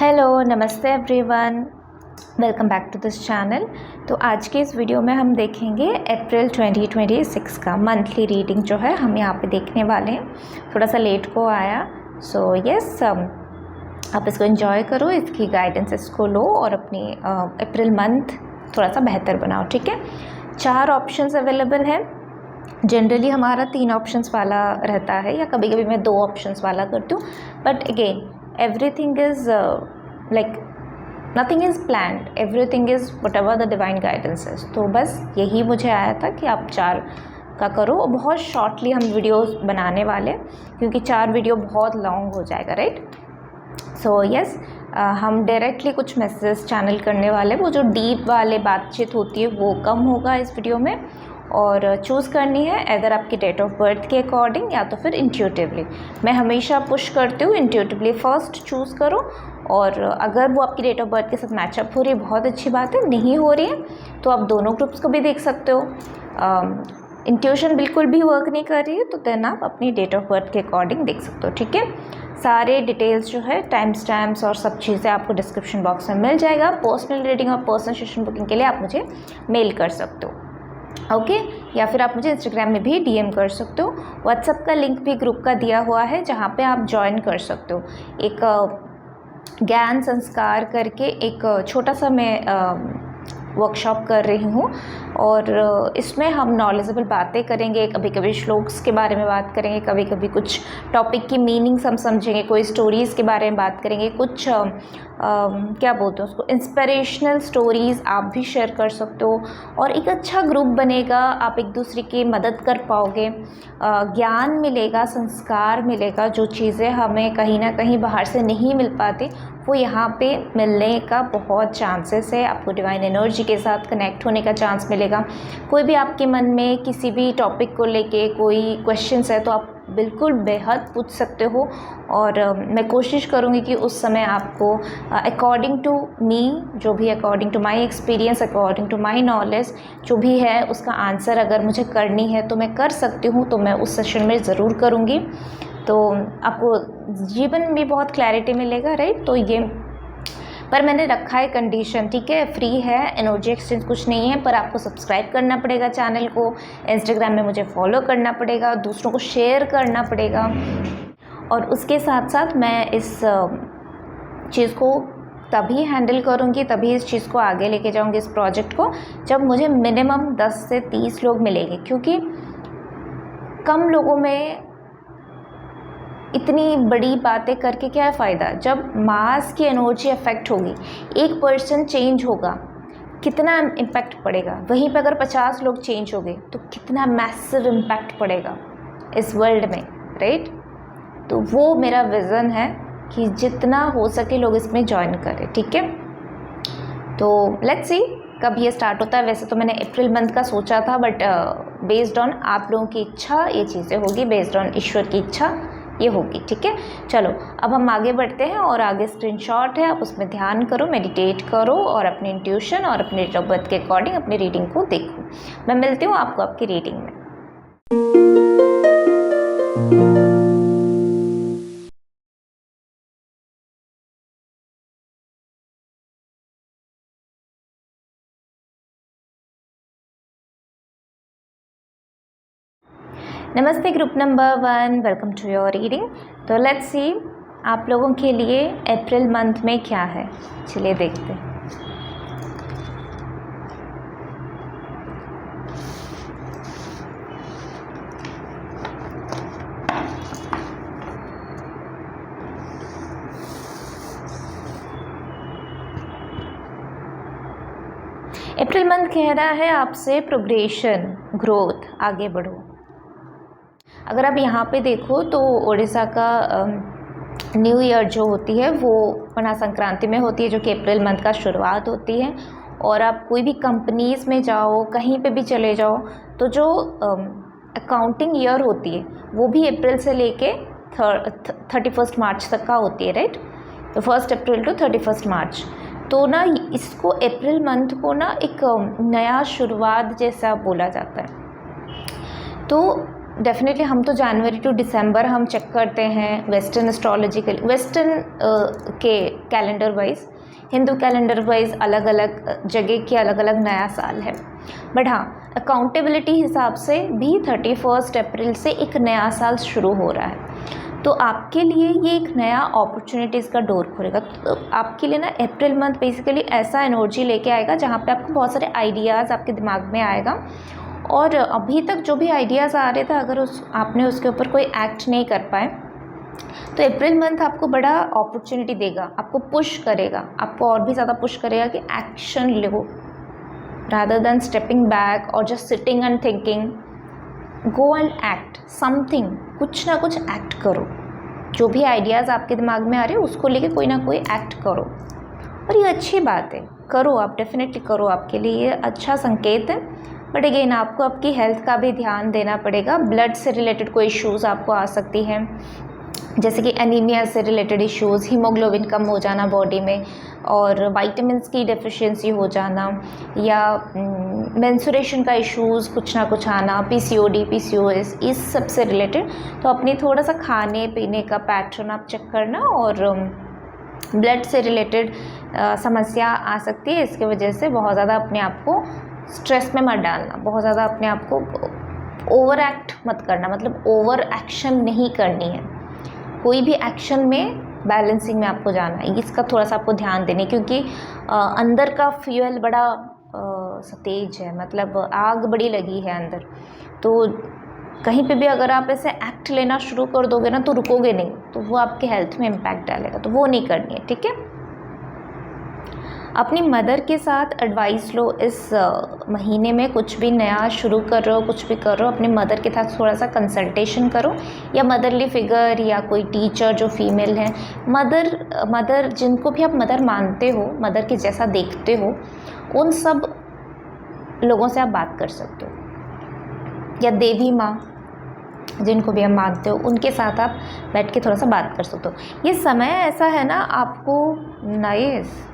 Hello नमस्ते everyone, welcome back to this channel. तो आज के इस वीडियो में हम देखेंगे अप्रैल 2026 का मंथली रीडिंग जो है हम यहाँ पे देखने वाले हैं। थोड़ा सा लेट को आया, सो यस आप इसको एंजॉय करो, इसकी गाइडेंसेस को लो और अपनी अप्रैल मंथ थोड़ा सा बेहतर बनाओ। ठीक है, 4 ऑप्शंस अवेलेबल है। जनरली हमारा 3 ऑप्शंस वाला रहता है या कभी कभी मैं 2 ऑप्शंस वाला करती हूँ, but again everything is like nothing is planned, everything is whatever the divine guidance is। तो बस यही मुझे आया था कि आप 4 का करो। बहुत शॉर्टली हम वीडियोस बनाने वाले क्योंकि 4 वीडियो बहुत लॉन्ग हो जाएगा, राइट। सो यस, हम डायरेक्टली कुछ मैसेजेस चैनल करने वाले, वो जो डीप वाले बातचीत होती है वो कम होगा इस वीडियो में, और चूज़ करनी है अगर आपकी डेट ऑफ बर्थ के अकॉर्डिंग या तो फिर इंट्यूटिवली। मैं हमेशा पुश करती हूँ इंट्यूटिवली फर्स्ट चूज़ करो, और अगर वो आपकी डेट ऑफ बर्थ के साथ मैचअप हो रही है बहुत अच्छी बात है, नहीं हो रही है तो आप दोनों ग्रुप्स को भी देख सकते हो। इंट्यूशन बिल्कुल भी वर्क नहीं कर रही है तो देन आप अपनी डेट ऑफ बर्थ के अकॉर्डिंग देख सकते हो। ठीक है, सारे डिटेल्स जो है टाइम स्टैम्प्स और सब चीज़ें आपको डिस्क्रिप्शन बॉक्स में मिल जाएगा। पर्सनल रीडिंग और पर्सनल सेशन बुकिंग के लिए आप मुझे मेल कर सकते हो, ओके या फिर आप मुझे इंस्टाग्राम में भी डीएम कर सकते हो। व्हाट्सएप का लिंक भी ग्रुप का दिया हुआ है जहाँ पे आप ज्वाइन कर सकते हो। एक ज्ञान संस्कार करके एक छोटा सा मैं वर्कशॉप कर रही हूँ, और इसमें हम नॉलेजेबल बातें करेंगे, कभी कभी श्लोक्स के बारे में बात करेंगे, कभी कभी कुछ टॉपिक की मीनिंग्स हम समझेंगे, कोई स्टोरीज़ के बारे में बात करेंगे, कुछ क्या बोलते हैं उसको, इंस्पिरेशनल स्टोरीज़ आप भी शेयर कर सकते हो, और एक अच्छा ग्रुप बनेगा। आप एक दूसरे की मदद कर पाओगे, ज्ञान मिलेगा, संस्कार मिलेगा, जो चीज़ें हमें कहीं ना कहीं बाहर से नहीं मिल पाती वो यहाँ पे मिलने का बहुत चांसेस है। आपको डिवाइन एनर्जी के साथ कनेक्ट होने का चांस मिलेगा। कोई भी आपके मन में किसी भी टॉपिक को लेके कोई क्वेश्चंस है तो आप बिल्कुल बेहद पूछ सकते हो, और मैं कोशिश करूँगी कि उस समय आपको अकॉर्डिंग टू मी, जो भी according to my experience, according to my knowledge जो भी है उसका आंसर अगर मुझे करनी है तो मैं कर सकती हूँ, तो मैं उस सेशन में ज़रूर करूँगी। तो आपको जीवन में भी बहुत क्लैरिटी मिलेगा, राइट। तो ये पर मैंने रखा है कंडीशन, ठीक है, फ्री है, एनर्जी एक्सचेंज कुछ नहीं है, पर आपको सब्सक्राइब करना पड़ेगा चैनल को, इंस्टाग्राम में मुझे फॉलो करना पड़ेगा, दूसरों को शेयर करना पड़ेगा, और उसके साथ साथ मैं इस चीज़ को तभी हैंडल करूँगी, तभी इस चीज़ को आगे लेके जाऊँगी, इस प्रोजेक्ट को, जब मुझे मिनिमम 10 से 30 लोग मिलेंगे। क्योंकि कम लोगों में इतनी बड़ी बातें करके क्या फ़ायदा, जब मास की एनर्जी अफेक्ट होगी, 1 पर्सन चेंज होगा, कितना इम्पैक्ट पड़ेगा। वहीं पे अगर 50 लोग चेंज हो गए तो कितना मैसिव इम्पैक्ट पड़ेगा इस वर्ल्ड में, राइट। तो वो मेरा विज़न है कि जितना हो सके लोग इसमें ज्वाइन करें, ठीक है। तो लेट्स सी कब ये स्टार्ट होता है। वैसे तो मैंने अप्रैल मंथ का सोचा था, बट बेस्ड ऑन आप लोगों की इच्छा ये चीज़ें होगी, बेस्ड ऑन ईश्वर की इच्छा ये होगी, ठीक है। चलो अब हम आगे बढ़ते हैं, और आगे स्क्रीनशॉट है, आप उसमें ध्यान करो, मेडिटेट करो, और अपनी इंट्यूशन और अपने डेट ऑफ बर्थ के अकॉर्डिंग अपनी रीडिंग को देखो। मैं मिलती हूँ आपको आपकी रीडिंग में। नमस्ते group number 1, welcome to your reading. तो लेट्स सी आप लोगों के लिए अप्रैल मंथ में क्या है, चलिए देखते हैं। अप्रैल मंथ कह रहा है आपसे प्रोग्रेशन, ग्रोथ, आगे बढ़ो। अगर आप यहाँ पे देखो तो उड़ीसा का न्यू ईयर जो होती है वो मकर संक्रांति में होती है, जो कि अप्रैल मंथ का शुरुआत होती है। और आप कोई भी कंपनीज़ में जाओ, कहीं पे भी चले जाओ, तो जो अकाउंटिंग ईयर होती है वो भी अप्रैल से लेके 31 मार्च तक का होती है, राइट। तो 1 अप्रैल टू 31 मार्च। तो ना इसको अप्रैल मंथ को ना एक नया शुरुआत जैसा बोला जाता है। तो डेफिनेटली हम तो जनवरी टू दिसंबर हम चेक करते हैं वेस्टर्न एस्ट्रोलॉजिकल, वेस्टर्न के calendar wise, Hindu calendar wise अलग अलग जगह के अलग अलग नया साल है। बट हाँ, अकाउंटेबिलिटी हिसाब से भी 31 अप्रैल से एक नया साल शुरू हो रहा है। तो आपके लिए ये एक नया अपॉर्चुनिटीज़ का डोर खोलेगा। तो आपके लिए ना अप्रैल मंथ बेसिकली ऐसा एनर्जी लेके आएगा जहाँ पे आपको बहुत सारे आइडियाज़ आपके दिमाग में आएगा, और अभी तक जो भी आइडियाज़ आ रहे थे अगर आपने उसके ऊपर कोई एक्ट नहीं कर पाए, तो अप्रैल मंथ आपको बड़ा अपॉर्चुनिटी देगा, आपको पुश करेगा, आपको और भी ज़्यादा पुश करेगा कि एक्शन लो, रादर देन स्टेपिंग बैक और just sitting and thinking. Go and act something, कुछ ना कुछ एक्ट करो। जो भी आइडियाज़ आपके दिमाग में आ रहे हैं उसको लेके कोई ना कोई एक्ट करो, और ये अच्छी बात है, करो आप, डेफिनेटली करो, आपके लिए ये अच्छा संकेत है। बट अगेन आपको आपकी हेल्थ का भी ध्यान देना पड़ेगा। ब्लड से रिलेटेड कोई इश्यूज़ आपको आ सकती हैं, जैसे कि एनीमिया से रिलेटेड इश्यूज़, हीमोग्लोबिन कम हो जाना बॉडी में, और वाइटामिन्स की डेफिशिएंसी हो जाना, या मेंस्ट्रुएशन का इश्यूज़ कुछ ना कुछ आना, पीसीओडी, पीसीओएस, इस सब से रिलेटेड। तो अपनी थोड़ा सा खाने पीने का पैटर्न आप चेक करना, और ब्लड से रिलेटेड समस्या आ सकती है, इसके वजह से बहुत ज़्यादा अपने आप को स्ट्रेस में मत डालना, बहुत ज़्यादा अपने आप को ओवर एक्ट मत करना, मतलब ओवर एक्शन नहीं करनी है। कोई भी एक्शन में बैलेंसिंग में आपको जाना है, इसका थोड़ा सा आपको ध्यान देने, क्योंकि अंदर का फ्यूल बड़ा तेज है, मतलब आग बड़ी लगी है अंदर। तो कहीं पे भी अगर आप ऐसे एक्ट लेना शुरू कर दोगे ना तो रुकोगे नहीं, तो वो आपके हेल्थ में इम्पैक्ट डालेगा, तो वो नहीं करनी है, ठीक है। अपनी मदर के साथ एडवाइस लो। इस महीने में कुछ भी नया शुरू कर रहे हो, कुछ भी कर रहे हो, अपने मदर के साथ थोड़ा सा कंसल्टेशन करो, या मदरली फिगर या कोई टीचर जो फीमेल है, मदर जिनको भी आप मदर मानते हो, मदर के जैसा देखते हो, उन सब लोगों से आप बात कर सकते हो, या देवी माँ जिनको भी आप मानते हो, उनके साथ आप बैठ के थोड़ा सा बात कर सकते हो। ये समय ऐसा है ना आपको नाइस,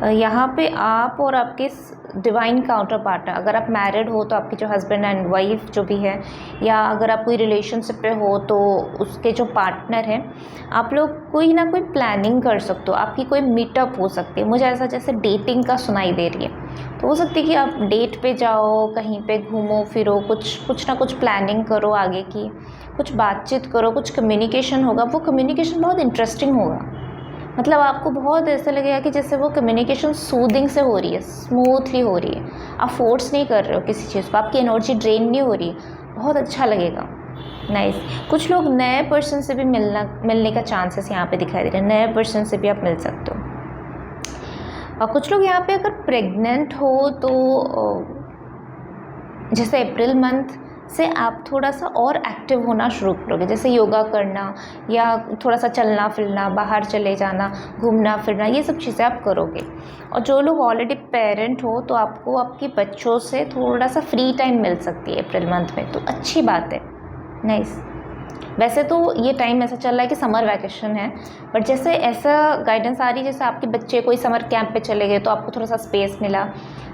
यहाँ पे आप और आपके डिवाइन काउंटर पार्टनर, अगर आप मैरिड हो तो आपके जो हस्बैंड एंड वाइफ जो भी है, या अगर आप कोई रिलेशनशिप पे हो तो उसके जो पार्टनर हैं, आप लोग कोई ना कोई प्लानिंग कर सकते हो, आपकी कोई मीटअप हो सकती है। मुझे ऐसा जैसे डेटिंग का सुनाई दे रही है, तो हो सकती है कि आप डेट पे जाओ, कहीं पे घूमो फिरो, कुछ ना कुछ प्लानिंग करो आगे की, कुछ बातचीत करो, कुछ कम्युनिकेशन होगा। वो कम्युनिकेशन बहुत इंटरेस्टिंग होगा, मतलब आपको बहुत ऐसा लगेगा कि जैसे वो कम्युनिकेशन सूदिंग से हो रही है, स्मूथली हो रही है, आप फोर्स नहीं कर रहे हो किसी चीज़ को, आपकी एनर्जी ड्रेन नहीं हो रही है, बहुत अच्छा लगेगा। नाइस। कुछ लोग नए पर्सन से भी मिलने का चांसेस यहाँ पे दिखाई दे रहे हैं, नए पर्सन से भी आप मिल सकते हो। और कुछ लोग यहाँ पे अगर प्रेग्नेंट हो तो जैसे अप्रैल मंथ से आप थोड़ा सा और एक्टिव होना शुरू करोगे, जैसे योगा करना या थोड़ा सा चलना फिरना, बाहर चले जाना, घूमना फिरना, ये सब चीज़ें आप करोगे। और जो लोग ऑलरेडी पेरेंट हो तो आपको आपके बच्चों से थोड़ा सा फ्री टाइम मिल सकती है अप्रैल मंथ में, तो अच्छी बात है। नाइस। वैसे तो ये टाइम ऐसा चल रहा है कि समर वैकेशन है, बट जैसे ऐसा गाइडेंस आ रही है जैसे आपके बच्चे कोई समर कैंप पे चले गए तो आपको थोड़ा सा स्पेस मिला,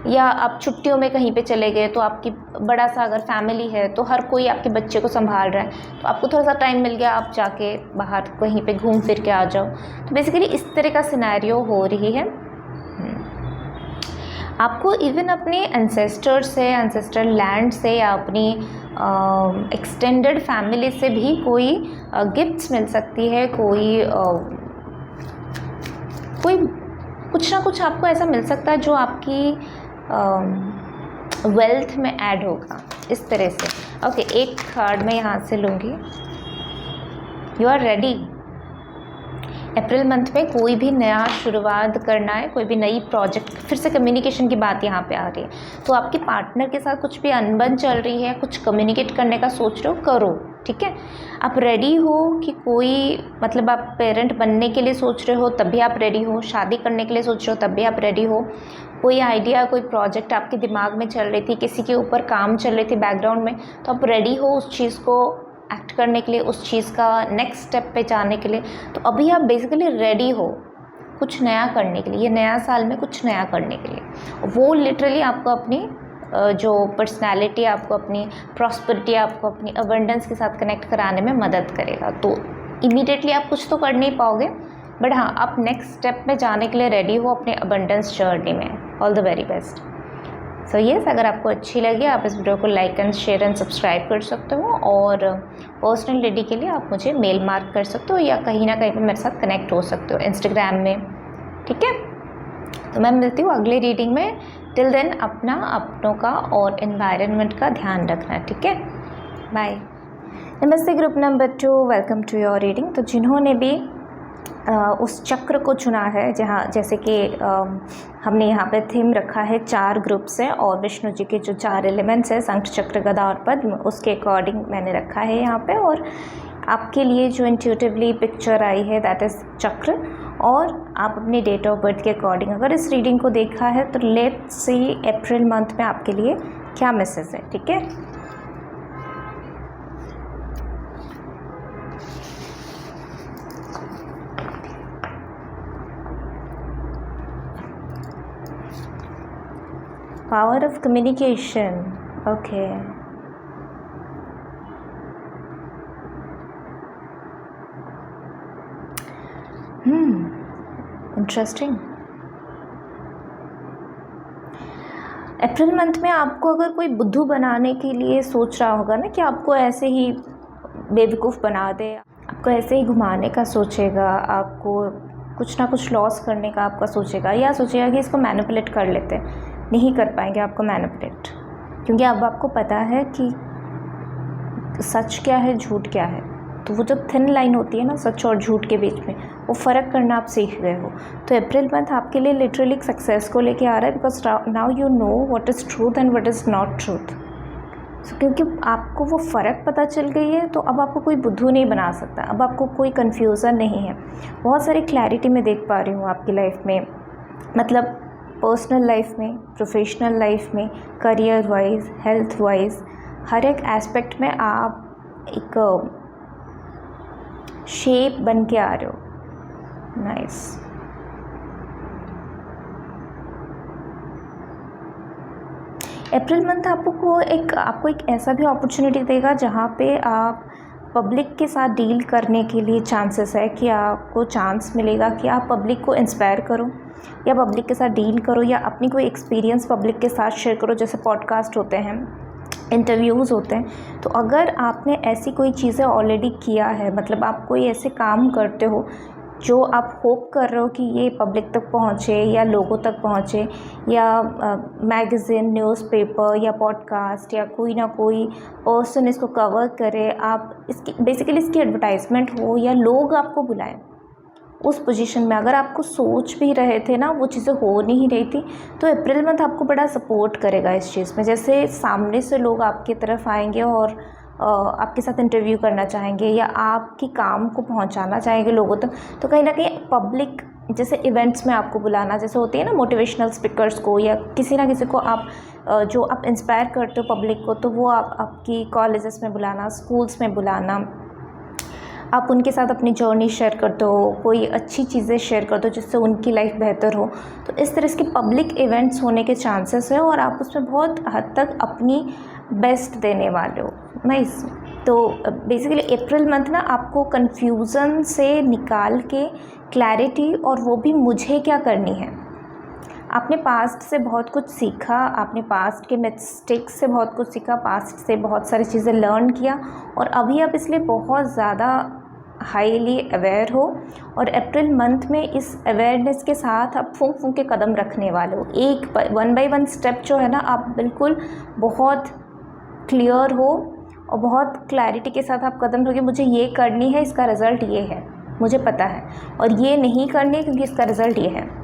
या आप छुट्टियों में कहीं पे चले गए तो आपकी बड़ा सा अगर फैमिली है तो हर कोई आपके बच्चे को संभाल रहा है, तो आपको थोड़ा सा टाइम मिल गया, आप जाके बाहर कहीं पे घूम फिर के आ जाओ। तो बेसिकली इस तरह का सिनेरियो हो रही है। आपको इवन अपने एंसेस्टर से, एंसेस्टर लैंड से, या अपनी एक्सटेंडेड फैमिली से भी कोई गिफ्ट्स मिल सकती है, कोई कुछ ना कुछ आपको ऐसा मिल सकता है जो आपकी वेल्थ में ऐड होगा, इस तरह से। ओके, एक कार्ड मैं यहाँ से लूँगी। You are ready. April month में कोई भी नया शुरुआत करना है, कोई भी नई प्रोजेक्ट, फिर से कम्युनिकेशन की बात यहाँ पे आ रही है, तो आपके पार्टनर के साथ कुछ भी अनबन चल रही है, कुछ कम्युनिकेट करने का सोच रहे हो, करो, ठीक है। आप रेडी हो कि कोई, मतलब आप पेरेंट बनने के लिए सोच रहे हो तब भी आप रेडी हो, शादी करने के लिए सोच रहे हो तब भी आप रेडी हो, कोई आइडिया, कोई प्रोजेक्ट आपके दिमाग में चल रही थी, किसी के ऊपर काम चल रही थी बैकग्राउंड में, तो आप रेडी हो उस चीज़ को एक्ट करने के लिए, उस चीज़ का नेक्स्ट स्टेप पे जाने के लिए। तो अभी आप बेसिकली रेडी हो कुछ नया करने के लिए, ये नया साल में कुछ नया करने के लिए। वो लिटरली आपको अपनी जो पर्सनालिटी आपको अपनी प्रॉस्पेरिटी, आपको अपनी अबंडेंस के साथ कनेक्ट कराने में मदद करेगा। तो इमीडिएटली आप कुछ तो कर नहीं पाओगे, बट हाँ, आप नेक्स्ट स्टेप में जाने के लिए रेडी हो अपने अबंडेंस जर्नी में। All the very best. So yes, अगर आपको अच्छी लगी आप इस वीडियो को like and share and subscribe कर सकते हो, और पर्सनल लेडी के लिए आप मुझे मेल मार्क कर सकते हो या कहीं ना कहीं पे मेरे साथ कनेक्ट हो सकते हो इंस्टाग्राम में, ठीक है। तो मैं मिलती हूँ अगली रीडिंग में। टिल देन अपनों का और एनवायरनमेंट का ध्यान रखना, ठीक है। बाय। नमस्ते group number 2, welcome to your reading. तो जिन्होंने भी उस चक्र को चुना है, जहाँ जैसे कि हमने यहाँ पे थीम रखा है 4 ग्रुप से, और विष्णु जी के जो 4 एलिमेंट्स हैं, शंख चक्र गदा और पद्म, उसके अकॉर्डिंग मैंने रखा है यहाँ पे। और आपके लिए जो इंट्यूटिवली पिक्चर आई है दैट इज़ चक्र, और आप अपनी डेट ऑफ बर्थ के अकॉर्डिंग अगर इस रीडिंग को देखा है तो लेट्स सी अप्रैल मंथ में आपके लिए क्या मैसेज है, ठीक है। Power of communication. Okay. Interesting. April month में आपको अगर कोई बुद्धू बनाने के लिए सोच रहा होगा ना, कि आपको ऐसे ही बेवकूफ़ बना दे, आपको ऐसे ही घुमाने का सोचेगा, आपको कुछ ना कुछ लॉस करने का आपका सोचेगा, या सोचेगा कि इसको मैनिपुलेट कर लेते, नहीं कर पाएंगे आपको मैनिपुलेट, क्योंकि अब आपको पता है कि सच क्या है, झूठ क्या है। तो वो जब थिन लाइन होती है ना सच और झूठ के बीच में, वो फ़र्क करना आप सीख गए हो। तो अप्रैल मंथ आपके लिए लिटरली सक्सेस को लेके आ रहा है, because now you know what is truth and what is not truth. क्योंकि आपको वो फ़र्क पता चल गई है, तो अब आपको कोई बुद्धू नहीं बना सकता, अब आपको कोई कन्फ्यूज़न नहीं है। बहुत सारी क्लैरिटी मैं देख पा रही हूँ आपकी लाइफ में, मतलब पर्सनल लाइफ में, प्रोफेशनल लाइफ में, करियर वाइज, हेल्थ वाइज, हर एक एस्पेक्ट में आप एक शेप बन के आ रहे हो। नाइस। अप्रैल मंथ आपको एक ऐसा भी अपॉर्चुनिटी देगा जहाँ पे आप पब्लिक के साथ डील करने के लिए चांसेस है, कि आपको चांस मिलेगा कि आप पब्लिक को इंस्पायर करो, या पब्लिक के साथ डील करो, या अपनी कोई एक्सपीरियंस पब्लिक के साथ शेयर करो। जैसे पॉडकास्ट होते हैं, इंटरव्यूज़ होते हैं। तो अगर आपने ऐसी कोई चीज़ें ऑलरेडी किया है, मतलब आप कोई ऐसे काम करते हो जो आप होप कर रहे हो कि ये पब्लिक तक पहुँचे या लोगों तक पहुँचे, या मैगज़ीन, न्यूज़पेपर या पॉडकास्ट या कोई ना कोई पर्सन इसको कवर करे, आप इसकी बेसिकली इसकी एडवर्टाइजमेंट हो, या लोग आपको बुलाएं उस पोजीशन में, अगर आपको सोच भी रहे थे ना, वो चीज़ें हो नहीं रही थी, तो अप्रैल मंथ आपको बड़ा सपोर्ट करेगा इस चीज़ में। जैसे सामने से लोग आपकी तरफ आएंगे और आपके साथ इंटरव्यू करना चाहेंगे, या आपकी काम को पहुंचाना चाहेंगे लोगों तक। तो कहीं ना कहीं पब्लिक जैसे इवेंट्स में आपको बुलाना, जैसे होती है ना मोटिवेशनल स्पीकर्स को, या किसी ना किसी को आप जो आप इंस्पायर करते हो पब्लिक को, तो वो आपकी कॉलेजेस में बुलाना, स्कूल्स में बुलाना, आप उनके साथ अपनी जर्नी शेयर करते हो, कोई अच्छी चीज़ें शेयर करते हो जिससे उनकी लाइफ बेहतर हो। तो इस तरह के पब्लिक इवेंट्स होने के चांसेस है, और आप उसमें बहुत हद तक अपनी बेस्ट देने वाले हो। नाइस। तो बेसिकली अप्रैल मंथ ना आपको कन्फ्यूज़न से निकाल के क्लैरिटी, और वो भी मुझे क्या करनी है। आपने पास्ट से बहुत कुछ सीखा, आपने पास्ट के मिस्टेक्स से बहुत कुछ सीखा, पास्ट से बहुत सारी चीज़ें लर्न किया, और अभी आप इसलिए बहुत ज़्यादा हाईली अवेयर हो। और अप्रैल मंथ में इस अवेयरनेस के साथ आप फूंक फूंक के कदम रखने वाले हो। एक 1 बाय 1 स्टेप जो है ना, आप बिल्कुल बहुत क्लियर हो और बहुत क्लैरिटी के साथ आप कदम रखोगे। मुझे ये करनी है, इसका रिज़ल्ट ये है, मुझे पता है, और ये नहीं करनी है क्योंकि इसका रिज़ल्ट ये है।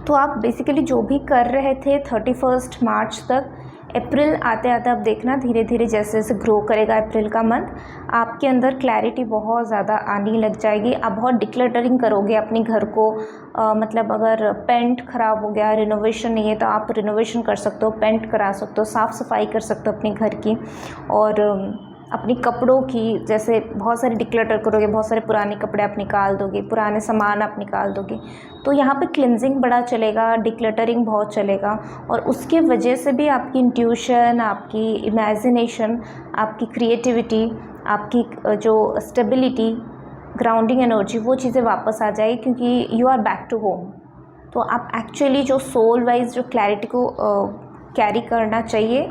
तो आप बेसिकली जो भी कर रहे थे 31 मार्च तक, अप्रैल आते आते आप देखना धीरे धीरे जैसे जैसे ग्रो करेगा अप्रैल का मंथ, आपके अंदर क्लैरिटी बहुत ज़्यादा आने लग जाएगी। आप बहुत डिक्लटरिंग करोगे अपने घर को, मतलब अगर पेंट ख़राब हो गया, रिनोवेशन नहीं है, तो आप रिनोवेशन कर सकते हो, पेंट करा सकते हो, साफ़ सफाई कर सकते हो अपने घर की। और अपनी कपड़ों की, जैसे बहुत सारे डिक्लटर करोगे, बहुत सारे पुराने कपड़े आप निकाल दोगे, पुराने सामान आप निकाल दोगे, तो यहाँ पे क्लिनजिंग बड़ा चलेगा, डिक्लटरिंग बहुत चलेगा। और उसके वजह से भी आपकी इंट्यूशन, आपकी इमेजिनेशन, आपकी क्रिएटिविटी, आपकी जो स्टेबिलिटी, ग्राउंडिंग एनर्जी, वो चीज़ें वापस आ जाएगी, क्योंकि you are back to home. तो आप एक्चुअली जो सोल वाइज जो क्लैरिटी को कैरी करना चाहिए,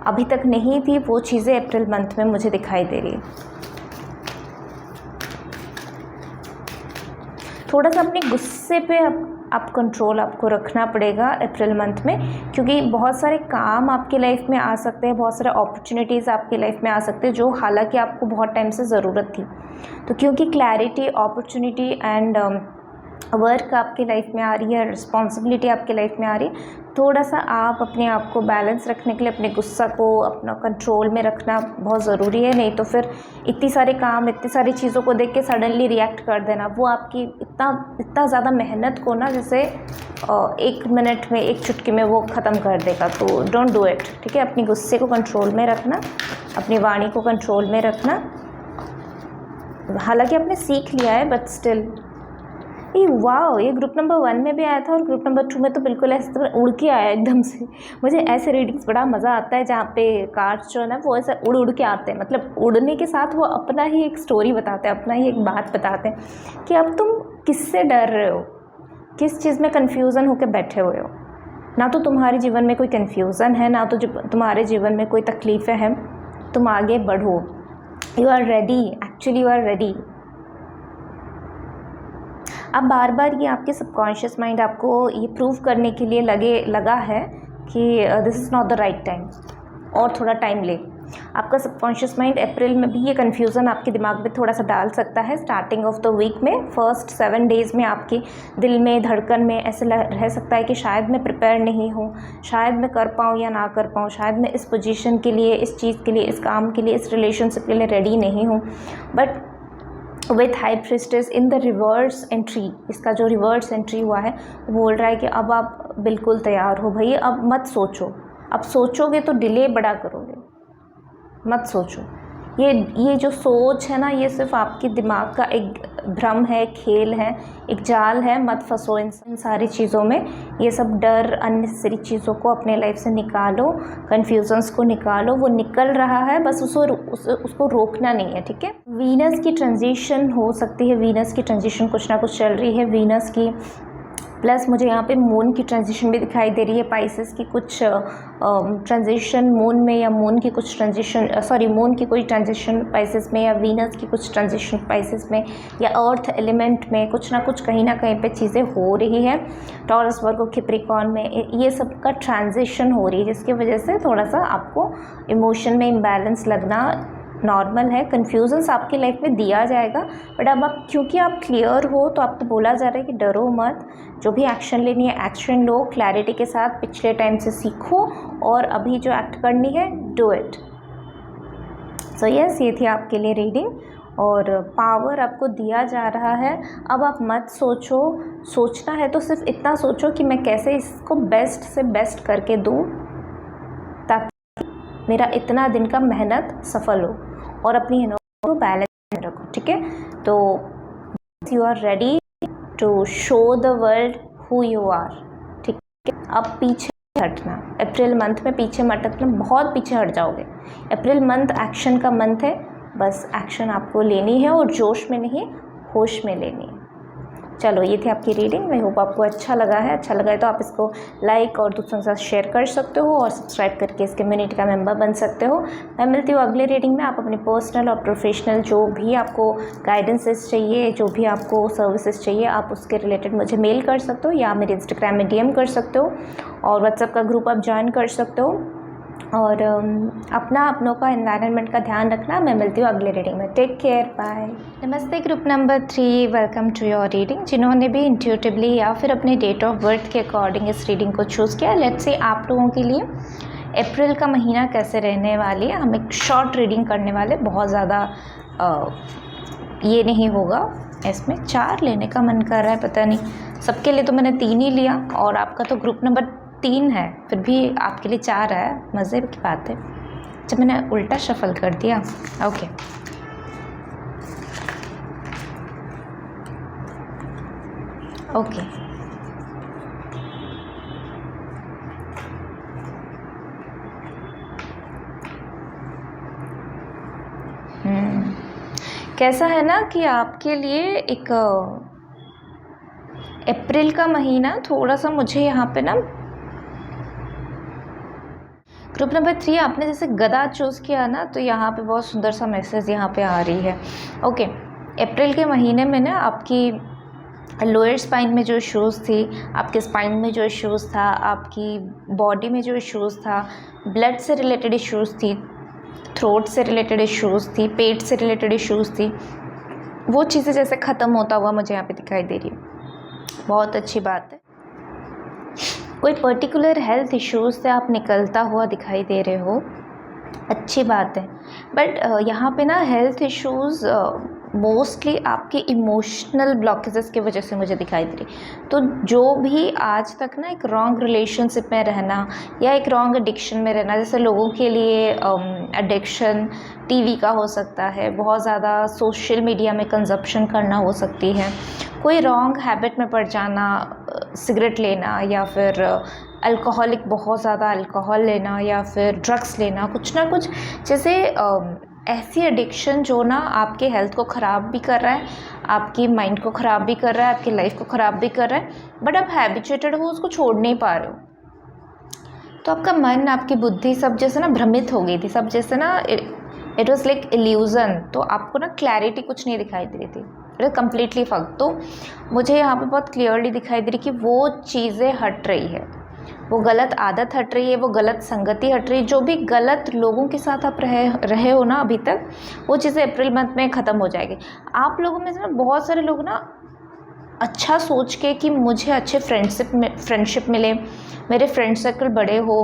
अभी तक नहीं थी, वो चीज़ें अप्रैल मंथ में मुझे दिखाई दे रही है। थोड़ा सा अपने गुस्से पे आप कंट्रोल आपको रखना पड़ेगा अप्रैल मंथ में, क्योंकि बहुत सारे काम आपकी लाइफ में आ सकते हैं, बहुत सारे अपॉर्चुनिटीज़ आपकी लाइफ में आ सकते हैं, जो हालांकि आपको बहुत टाइम से ज़रूरत थी। तो क्योंकि क्लैरिटी, अपॉर्चुनिटी एंड वर्क आपकी लाइफ में आ रही है, रिस्पॉन्सिबिलिटी आपकी लाइफ में आ रही है, थोड़ा सा आप अपने आप को बैलेंस रखने के लिए अपने गुस्सा को अपना कंट्रोल में रखना बहुत ज़रूरी है। नहीं तो फिर इतनी सारे काम, इतनी सारी चीज़ों को देख के सडनली रिएक्ट कर देना, वो आपकी इतना ज़्यादा मेहनत को ना, जैसे 1 मिनट में, 1 चुटकी में वो ख़त्म कर देगा। तो डोंट डू इट, ठीक है। अपनी गुस्से को कंट्रोल में रखना, अपनी वाणी को कंट्रोल में रखना। हालांकि आपने सीख लिया है, बट स्टिल ये वाह, ये ग्रुप नंबर 1 में भी आया था और ग्रुप नंबर 2 में तो बिल्कुल ऐसे तो उड़ के आया एकदम से। मुझे ऐसे रीडिंग्स बड़ा मज़ा आता है जहाँ पे कार्ड्स जो है ना वो ऐसे उड़ उड़ के आते हैं, मतलब उड़ने के साथ वो अपना ही एक स्टोरी बताते हैं, अपना ही एक बात बताते हैं कि अब तुम किससे डर रहे हो, किस चीज़ में कन्फ्यूज़न होकर बैठे हुए हो। ना तो तुम्हारे जीवन में कोई कन्फ्यूज़न है, ना तो तुम्हारे जीवन में कोई तकलीफ़ें हैं। तुम आगे बढ़ो, you are ready, actually you are ready. अब बार बार ये आपके सबकॉन्शियस माइंड आपको ये प्रूव करने के लिए लगा है कि this is not the right time, और थोड़ा टाइम ले। आपका सबकॉन्शियस माइंड अप्रैल में भी ये कन्फ्यूज़न आपके दिमाग में थोड़ा सा डाल सकता है। स्टार्टिंग ऑफ द वीक में, फर्स्ट 7 डेज़ में आपके दिल में, धड़कन में ऐसे रह सकता है कि शायद मैं प्रिपेयर नहीं हूँ, शायद मैं कर पाऊँ या ना कर पाऊँ, शायद मैं इस पोजीशन के लिए, इस चीज़ के लिए, इस काम के लिए, इस रिलेशनशिप के लिए रेडी नहीं हूँ। But with high priestess in the reverse entry, इसका जो रिवर्स एंट्री हुआ है वो बोल रहा है कि अब आप बिल्कुल तैयार हो भाई, अब मत सोचो। अब सोचोगे तो डिले बड़ा करोगे, मत सोचो। ये जो सोच है ना, ये सिर्फ आपके दिमाग का एक भ्रम है, खेल है, एक जाल है। मत फंसो इन सारी चीज़ों में। ये सब डर, अननेसेसरी चीज़ों को अपने लाइफ से निकालो, कन्फ्यूजन्स को निकालो। वो निकल रहा है, बस उसको रोकना नहीं है, ठीक है। वीनस की ट्रांजिशन हो सकती है, वीनस की ट्रांजिशन कुछ ना कुछ चल रही है वीनस की, प्लस मुझे यहाँ पे मून की ट्रांजिशन भी दिखाई दे रही है। पाइसेस की कुछ ट्रांजिशन मून में, या मून की कुछ ट्रांजिशन, मून की कोई ट्रांजिशन पाइसेस में, या वीनस की कुछ ट्रांजिशन पाइसेस में, या अर्थ एलिमेंट में कुछ ना कुछ कहीं ना कहीं पे चीज़ें हो रही है। टॉरस, वर्गो, कैप्रिकॉर्न में ये सब का ट्रांजिशन हो रही है, जिसकी वजह से थोड़ा सा आपको इमोशन में इम्बैलेंस लगना नॉर्मल है। कन्फ्यूजन्स आपकी लाइफ में दिया जाएगा, बट अब आप, क्योंकि आप क्लियर हो, तो आपको बोला जा रहा है कि डरो मत, जो भी एक्शन लेनी है एक्शन लो, क्लैरिटी के साथ पिछले टाइम से सीखो, और अभी जो एक्ट करनी है डू इट। सो यस, ये थी आपके लिए रीडिंग, और पावर आपको दिया जा रहा है। अब आप मत सोचो, सोचना है तो सिर्फ इतना सोचो कि मैं कैसे इसको बेस्ट से बेस्ट करके दूँ, ताकि मेरा इतना दिन का मेहनत सफल हो, और अपनी एनर्जी को बैलेंस में रखो, ठीक है। तो you are ready to show the world who you are, ठीक है। अब पीछे हटना, अप्रैल मंथ में पीछे मत हटना, बहुत पीछे हट जाओगे। अप्रैल मंथ एक्शन का मंथ है, बस एक्शन आपको लेनी है, और जोश में नहीं, होश में लेनी है। चलो, ये थी आपकी रीडिंग। मैं होप आपको अच्छा लगा है। अच्छा लगा है तो आप इसको लाइक और दूसरों के साथ शेयर कर सकते हो, और सब्सक्राइब करके इस कम्युनिटी का मेंबर बन सकते हो। मैं मिलती हूँ अगले रीडिंग में। आप अपनी पर्सनल और प्रोफेशनल जो भी आपको गाइडेंसेस चाहिए, जो भी आपको सर्विसेज चाहिए, आप उसके रिलेटेड मुझे मेल कर सकते हो, या मेरे इंस्टाग्राम में DM कर सकते हो, और व्हाट्सएप का ग्रुप आप ज्वाइन कर सकते हो। और अपनों का एनवायरनमेंट का ध्यान रखना। मैं मिलती हूँ अगले रीडिंग में। Take care, bye. नमस्ते group number 3, welcome to your reading. जिन्होंने भी इंट्यूटिवली या फिर अपने डेट ऑफ बर्थ के अकॉर्डिंग इस रीडिंग को चूज़ किया, लेट्स से आप लोगों के लिए अप्रैल का महीना कैसे रहने वाली है। हम एक शॉर्ट रीडिंग करने वाले, बहुत ज़्यादा ये नहीं होगा। इसमें 4 लेने का मन कर रहा है, पता नहीं सबके लिए तो मैंने 3 ही लिया, और आपका तो ग्रुप नंबर 3 है, फिर भी आपके लिए 4 है। मज़े की बात है। अच्छा मैंने उल्टा शफल कर दिया। Okay, okay. कैसा है ना कि आपके लिए एक अप्रैल का महीना थोड़ा सा मुझे यहाँ पे ना, ग्रुप नंबर 3 आपने जैसे गदा चूज़ किया ना, तो यहाँ पे बहुत सुंदर सा मैसेज यहाँ पे आ रही है। ओके, अप्रैल के महीने में ना आपकी लोअर स्पाइन में जो इश्यूज़ थी, आपके स्पाइन में जो इश्यूज़ था, आपकी बॉडी में जो इश्यूज़ था, ब्लड से रिलेटेड इश्यूज़ थी, थ्रोट से रिलेटेड इश्यूज़ थी, पेट से रिलेटेड इश्यूज़ थी, वो चीज़ें जैसे ख़त्म होता हुआ मुझे यहाँ पे दिखाई दे रही है। बहुत अच्छी बात है। कोई पर्टिकुलर हेल्थ इश्यूज़ से आप निकलता हुआ दिखाई दे रहे हो, अच्छी बात है। बट यहाँ पे ना हेल्थ इश्यूज़ मोस्टली आपके इमोशनल ब्लॉकेजेस की वजह से मुझे दिखाई दे रही। तो जो भी आज तक ना एक रॉन्ग रिलेशनशिप में रहना या एक रॉन्ग एडिक्शन में रहना, जैसे लोगों के लिए एडिक्शन टीवी का हो सकता है, बहुत ज़्यादा सोशल मीडिया में कंजप्शन करना हो सकती है, कोई रॉन्ग हैबिट में पड़ जाना, सिगरेट लेना या फिर अल्कोहलिक बहुत ज़्यादा अल्कोहल लेना या फिर ड्रग्स लेना, कुछ ना कुछ जैसे ऐसी एडिक्शन जो ना आपके हेल्थ को ख़राब भी कर रहा है, आपकी माइंड को ख़राब भी कर रहा है, आपकी लाइफ को ख़राब भी कर रहा है, बट आप हैबिचुएटेड हो, उसको छोड़ नहीं पा रहे हो। तो आपका मन, आपकी बुद्धि सब जैसे ना भ्रमित हो गई थी, सब जैसे ना इट वॉज लाइक इल्यूज़न। तो आपको ना क्लैरिटी कुछ नहीं दिखाई दे रही थी, इट वॉज कम्प्लीटली फक। तो मुझे यहाँ पे बहुत क्लियरली दिखाई दे रही कि वो चीज़ें हट रही है, वो गलत आदत हट रही है, वो गलत संगति हट रही है, जो भी गलत लोगों के साथ आप रहे हो ना अभी तक, वो चीज़ें अप्रैल मंथ में ख़त्म हो जाएगी। आप लोगों में से ना बहुत सारे लोग ना अच्छा सोच के कि मुझे अच्छे फ्रेंडशिप मिले, मेरे फ्रेंड सर्कल बड़े हो,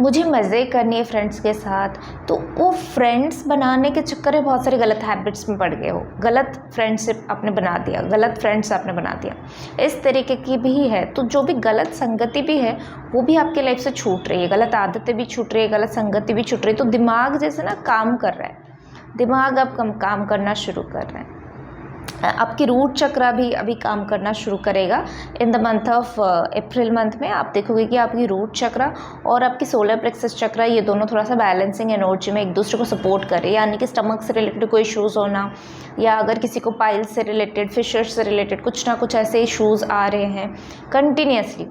मुझे मज़े करने हैं फ्रेंड्स के साथ, तो वो फ्रेंड्स बनाने के चक्कर में बहुत सारे गलत हैबिट्स में पड़ गए हो, गलत फ्रेंडशिप आपने बना दिया, गलत फ्रेंड्स आपने बना दिया, इस तरीके की भी है। तो जो भी गलत संगति भी है वो भी आपके लाइफ से छूट रही है, गलत आदतें भी छूट रही है, गलत संगति भी छूट रही है। तो दिमाग जैसे ना काम कर रहा है, दिमाग अब काम करना शुरू कर रहे हैं। आपकी रूट चक्र भी अभी काम करना शुरू करेगा in the month of April month में। आप देखोगे कि आपकी रूट चक्र और आपकी सोलर प्लेक्सस चक्र, ये दोनों थोड़ा सा बैलेंसिंग एनर्जी में एक दूसरे को सपोर्ट करे, यानी कि स्टमक से रिलेटेड कोई इश्यूज़ होना, या अगर किसी को पाइल्स से रिलेटेड, फिशर्स से रिलेटेड कुछ ना कुछ ऐसे इश्यूज़ आ रहे हैं, कंटिन्यूसली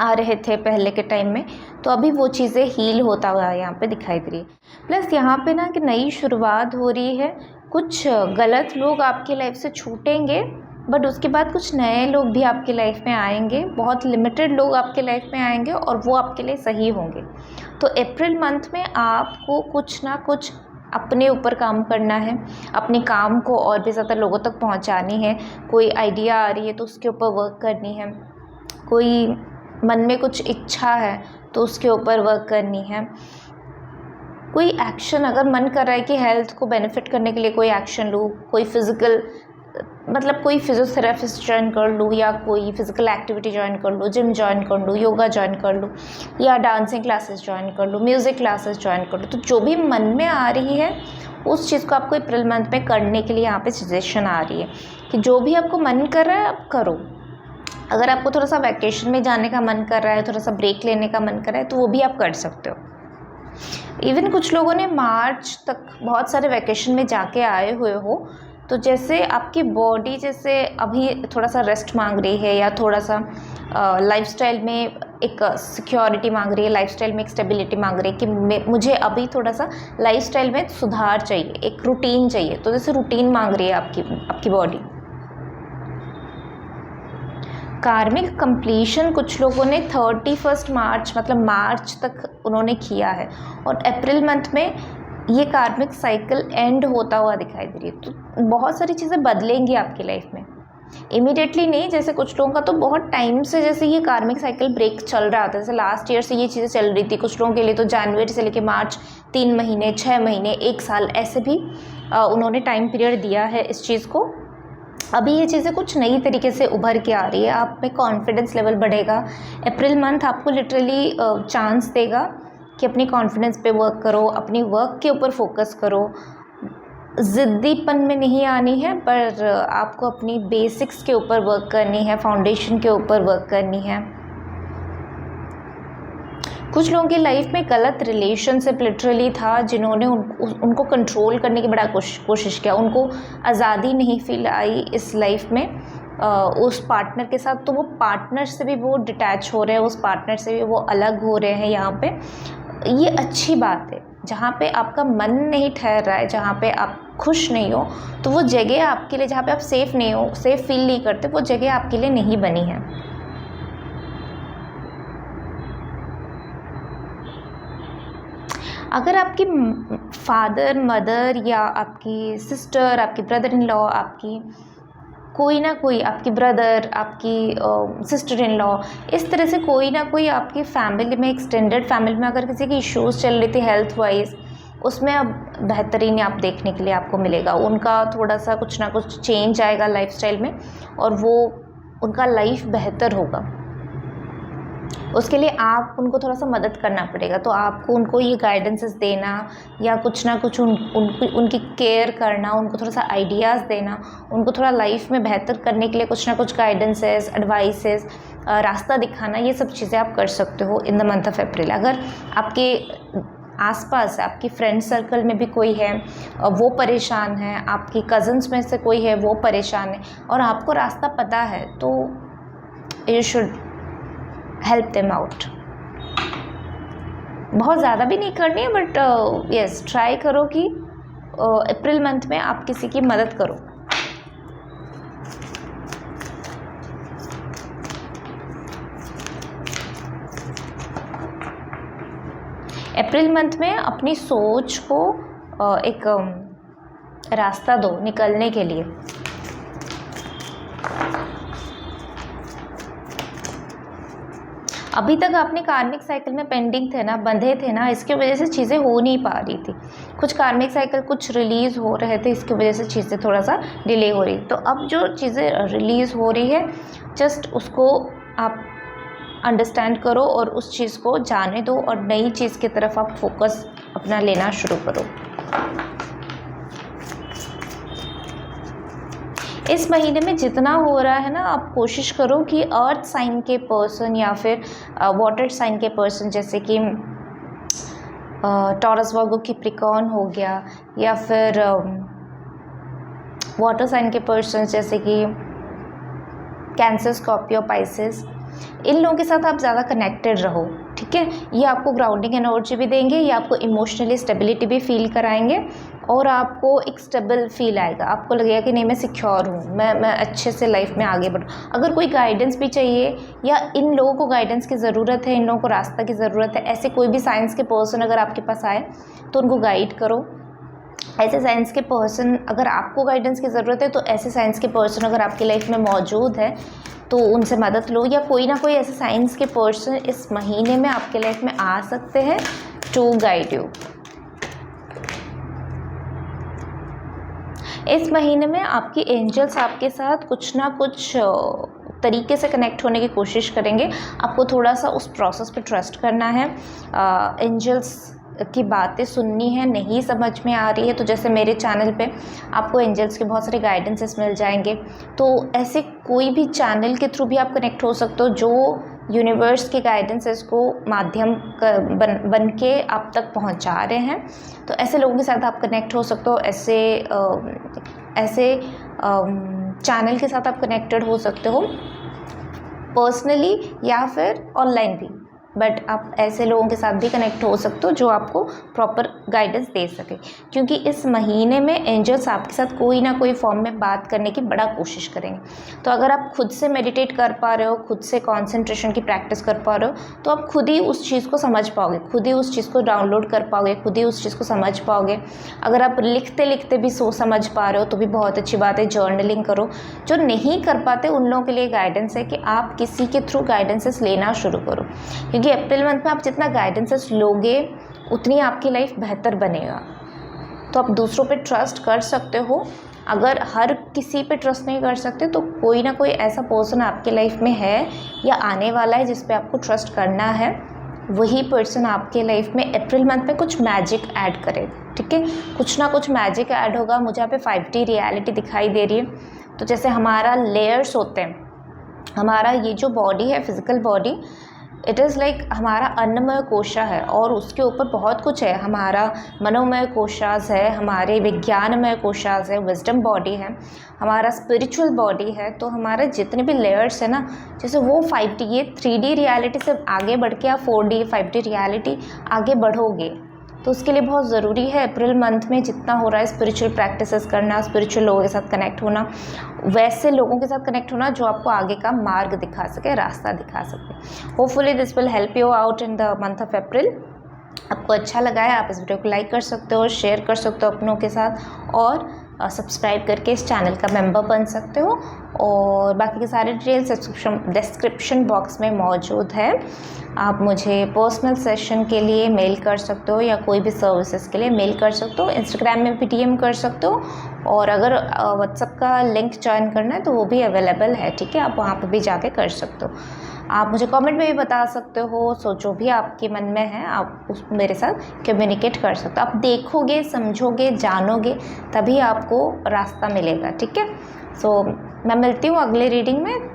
आ रहे थे पहले के टाइम में, तो अभी वो चीज़ें हील होता हुआ यहाँ पे दिखाई दे रही है। प्लस यहाँ पे ना कि नई शुरुआत हो रही है, कुछ गलत लोग आपकी लाइफ से छूटेंगे, बट उसके बाद कुछ नए लोग भी आपकी लाइफ में आएंगे, बहुत लिमिटेड लोग आपके लाइफ में आएंगे और वो आपके लिए सही होंगे। तो अप्रैल मंथ में आपको कुछ ना कुछ अपने ऊपर काम करना है, अपने काम को और भी ज़्यादा लोगों तक पहुंचानी है। कोई आइडिया आ रही है तो उसके ऊपर वर्क करनी है, कोई मन में कुछ इच्छा है तो उसके ऊपर वर्क करनी है, कोई एक्शन अगर मन कर रहा है कि हेल्थ को बेनिफिट करने के लिए कोई एक्शन लूँ, कोई फिज़िकल मतलब कोई फिजियोथेरेपिस्ट ज्वाइन कर लूँ, या कोई फिज़िकल एक्टिविटी ज्वाइन कर लूँ, जिम ज्वाइन कर लूँ, योगा ज्वाइन कर लूँ, या डांसिंग क्लासेस ज्वाइन कर लूँ, म्यूज़िक क्लासेस ज्वाइन कर लूँ। तो जो भी मन में आ रही है उस चीज़ को आपको अप्रैल मंथ में करने के लिए यहाँ पे सजेशन आ रही है कि जो भी आपको मन कर रहा है आप करो। अगर आपको थोड़ा सा वैकेशन में जाने का मन कर रहा है, थोड़ा सा ब्रेक लेने का मन कर रहा है, तो वो भी आप कर सकते हो। इवन कुछ लोगों ने मार्च तक बहुत सारे वैकेशन में जाके आए हुए हो, तो जैसे आपकी बॉडी जैसे अभी थोड़ा सा रेस्ट मांग रही है, या थोड़ा सा लाइफस्टाइल में एक सिक्योरिटी मांग रही है, लाइफस्टाइल में एक स्टेबिलिटी मांग रही है कि मुझे अभी थोड़ा सा लाइफस्टाइल में सुधार चाहिए, एक रूटीन चाहिए। तो जैसे रूटीन मांग रही है आपकी बॉडी। कार्मिक कंप्लीशन कुछ लोगों ने 31 मार्च मतलब मार्च तक उन्होंने किया है, और अप्रैल मंथ में ये कार्मिक साइकिल एंड होता हुआ दिखाई दे रही है। तो बहुत सारी चीज़ें बदलेंगी आपकी लाइफ में, इमीडिएटली नहीं। जैसे कुछ लोगों का तो बहुत टाइम से जैसे ये कार्मिक साइकिल ब्रेक चल रहा था, जैसे लास्ट ईयर से ये चीज़ें चल रही थी। कुछ लोगों के लिए तो जनवरी से लेकर मार्च 3 महीने, 6 महीने, 1 साल ऐसे भी उन्होंने टाइम पीरियड दिया है इस चीज़ को। अभी ये चीज़ें कुछ नई तरीके से उभर के आ रही है, आप में कॉन्फिडेंस लेवल बढ़ेगा। अप्रैल मंथ आपको लिटरली चांस देगा कि अपनी कॉन्फिडेंस पे वर्क करो, अपनी वर्क के ऊपर फोकस करो। ज़िद्दीपन में नहीं आनी है, पर आपको अपनी बेसिक्स के ऊपर वर्क करनी है, फाउंडेशन के ऊपर वर्क करनी है। कुछ लोगों की लाइफ में गलत रिलेशनशिप लिटरली था, जिन्होंने उनको कंट्रोल करने की बड़ा कोशिश किया, उनको आज़ादी नहीं फील आई इस लाइफ में उस पार्टनर के साथ, तो वो पार्टनर से भी वो डिटैच हो रहे हैं, उस पार्टनर से भी वो अलग हो रहे हैं। यहाँ पे ये अच्छी बात है। जहाँ पे आपका मन नहीं ठहर रहा है, जहाँ पे आप खुश नहीं हो, तो वो जगह आपके लिए, जहाँ पे आप सेफ़ नहीं हो, सेफ़ फील नहीं करते, वो जगह आपके लिए नहीं बनी है। अगर आपकी फादर, मदर या आपकी सिस्टर, आपकी ब्रदर इन लॉ, आपकी कोई ना कोई, आपकी ब्रदर, आपकी सिस्टर इन लॉ, इस तरह से कोई ना कोई आपकी फैमिली में, एक्सटेंडेड फैमिली में अगर किसी की इश्यूज़ चल रही थी हेल्थ वाइज, उसमें अब बेहतरीन आप देखने के लिए आपको मिलेगा। उनका थोड़ा सा कुछ ना कुछ चेंज आएगा लाइफस्टाइल में, और वो उनका लाइफ बेहतर होगा। उसके लिए आप उनको थोड़ा सा मदद करना पड़ेगा। तो आपको उनको ये गाइडेंसेस देना, या कुछ ना कुछ उनकी केयर करना, उनको थोड़ा सा आइडियाज़ देना, उनको थोड़ा लाइफ में बेहतर करने के लिए कुछ ना कुछ गाइडेंसेस, एडवाइसेस, रास्ता दिखाना, ये सब चीज़ें आप कर सकते हो in the month of April. अगर आपके आसपास, आपकी फ्रेंड सर्कल में भी कोई है वो परेशान है, आपकी कज़न्स में से कोई है वो परेशान है, और आपको रास्ता पता है, तो you should help them out. बहुत ज़्यादा भी नहीं करनी है, बट यस, ट्राई करो कि अप्रैल मंथ में आप किसी की मदद करो। अप्रैल मंथ में अपनी सोच को एक रास्ता दो निकलने के लिए। अभी तक आपने कार्मिक साइकिल में पेंडिंग थे ना, बंधे थे ना, इसकी वजह से चीज़ें हो नहीं पा रही थी। कुछ कार्मिक साइकिल कुछ रिलीज़ हो रहे थे, इसकी वजह से चीज़ें थोड़ा सा डिले हो रही। तो अब जो चीज़ें रिलीज़ हो रही है, जस्ट उसको आप अंडरस्टैंड करो और उस चीज़ को जाने दो, और नई चीज़ की तरफ आप फोकस अपना लेना शुरू करो। इस महीने में जितना हो रहा है ना, आप कोशिश करो कि अर्थ साइन के पर्सन या फिर वाटर साइन के पर्सन, जैसे कि टॉरस, वर्गो, कैप्रिकॉर्न हो गया, या फिर वाटर साइन के पर्सन जैसे कि कैंसर, स्कॉर्पियो, पाइसेस, इन लोगों के साथ आप ज़्यादा कनेक्टेड रहो। ठीक है, ये आपको ग्राउंडिंग एनर्जी भी देंगे, ये आपको इमोशनली स्टेबिलिटी भी फील कराएंगे, और आपको एक स्टेबल फील आएगा। आपको लगेगा कि नहीं, मैं सिक्योर हूँ, मैं अच्छे से लाइफ में आगे बढ़ूँ। अगर कोई गाइडेंस भी चाहिए, या इन लोगों को गाइडेंस की ज़रूरत है, इन लोगों को रास्ता की ज़रूरत है, ऐसे कोई भी साइंस के पर्सन अगर आपके पास आए तो उनको गाइड करो। ऐसे साइंस के पर्सन, अगर आपको गाइडेंस की ज़रूरत है, तो ऐसे साइंस के पर्सन अगर आपकी लाइफ में मौजूद है तो उनसे मदद लो, या कोई ना कोई ऐसे साइंस के पर्सन इस महीने में आपके लाइफ में आ सकते हैं टू गाइड यू। इस महीने में आपकी एंजल्स आपके साथ कुछ ना कुछ तरीके से कनेक्ट होने की कोशिश करेंगे। आपको थोड़ा सा उस प्रोसेस पे ट्रस्ट करना है। एंजल्स की बातें सुननी है, नहीं समझ में आ रही है तो जैसे मेरे चैनल पे आपको एंजल्स के बहुत सारे गाइडेंसेस मिल जाएंगे, तो ऐसे कोई भी चैनल के थ्रू भी आप कनेक्ट हो सकते हो जो यूनिवर्स के गाइडेंसेस को माध्यम बन के आप तक पहुंचा रहे हैं। तो ऐसे लोगों के साथ आप कनेक्ट हो सकते हो, ऐसे चैनल के साथ आप कनेक्टेड हो सकते हो पर्सनली या फिर ऑनलाइन भी, बट आप ऐसे लोगों के साथ भी कनेक्ट हो सकते हो जो आपको प्रॉपर गाइडेंस दे सके, क्योंकि इस महीने में एंजल्स आपके साथ कोई ना कोई फॉर्म में बात करने की बड़ा कोशिश करेंगे। तो अगर आप खुद से मेडिटेट कर पा रहे हो, खुद से कंसंट्रेशन की प्रैक्टिस कर पा रहे हो, तो आप खुद ही उस चीज़ को समझ पाओगे, खुद ही उस चीज़ को डाउनलोड कर पाओगे, खुद ही उस चीज़ को समझ पाओगे। अगर आप लिखते लिखते भी समझ पा रहे हो तो भी बहुत अच्छी बात है, जर्नलिंग करो। जो नहीं कर पाते उन लोगों के लिए गाइडेंस है कि आप किसी के थ्रू गाइडेंसेस लेना शुरू करो, क्योंकि अप्रैल मंथ में आप जितना गाइडेंसेस लोगे उतनी आपकी लाइफ बेहतर बनेगा। तो आप दूसरों पे ट्रस्ट कर सकते हो। अगर हर किसी पे ट्रस्ट नहीं कर सकते तो कोई ना कोई ऐसा पर्सन आपके लाइफ में है या आने वाला है जिस पे आपको ट्रस्ट करना है, वही पर्सन आपके लाइफ में अप्रैल मंथ में कुछ मैजिक ऐड करे, ठीक है। कुछ ना कुछ मैजिक ऐड होगा। मुझे यहाँ पे 5D रियलिटी दिखाई दे रही है। तो जैसे हमारा लेयर्स होते हैं, हमारा ये जो बॉडी है, physical body, it is like हमारा अन्नमय कोशा है और उसके ऊपर बहुत कुछ है। हमारा मनोमय कोशास है, हमारे विज्ञानमय कोशास है, विजडम बॉडी है, हमारा स्पिरिचुअल बॉडी है। तो हमारे जितने भी लेयर्स है ना, जैसे वो 5D, ये 3D रियलिटी से आगे बढ़ के आप 4D 5D रियलिटी आगे बढ़ोगे। तो उसके लिए बहुत ज़रूरी है अप्रैल मंथ में जितना हो रहा है स्पिरिचुअल प्रैक्टिसेस करना, स्पिरिचुअल लोगों के साथ कनेक्ट होना, वैसे लोगों के साथ कनेक्ट होना जो आपको आगे का मार्ग दिखा सके, रास्ता दिखा सके। Hopefully this will help you out in the month of April. आपको अच्छा लगा है, आप इस वीडियो को लाइक कर सकते हो, शेयर कर सकते हो अपनों के साथ, और सब्सक्राइब करके इस चैनल का मेंबर बन सकते हो। और बाकी के सारे डिटेल्स डिस्क्रिप्शन बॉक्स में मौजूद है। आप मुझे पर्सनल सेशन के लिए मेल कर सकते हो या कोई भी सर्विसेज के लिए मेल कर सकते हो। इंस्टाग्राम में भी DM कर सकते हो, और अगर व्हाट्सएप का लिंक ज्वाइन करना है तो वो भी अवेलेबल है, ठीक है। आप वहाँ पर भी जाके कर सकते हो। आप मुझे कमेंट में भी बता सकते हो। सो जो भी आपके मन में है आप उस मेरे साथ कम्युनिकेट कर सकते हो। आप देखोगे, समझोगे, जानोगे, तभी आपको रास्ता मिलेगा, ठीक है। सो मैं मिलती हूँ अगले रीडिंग में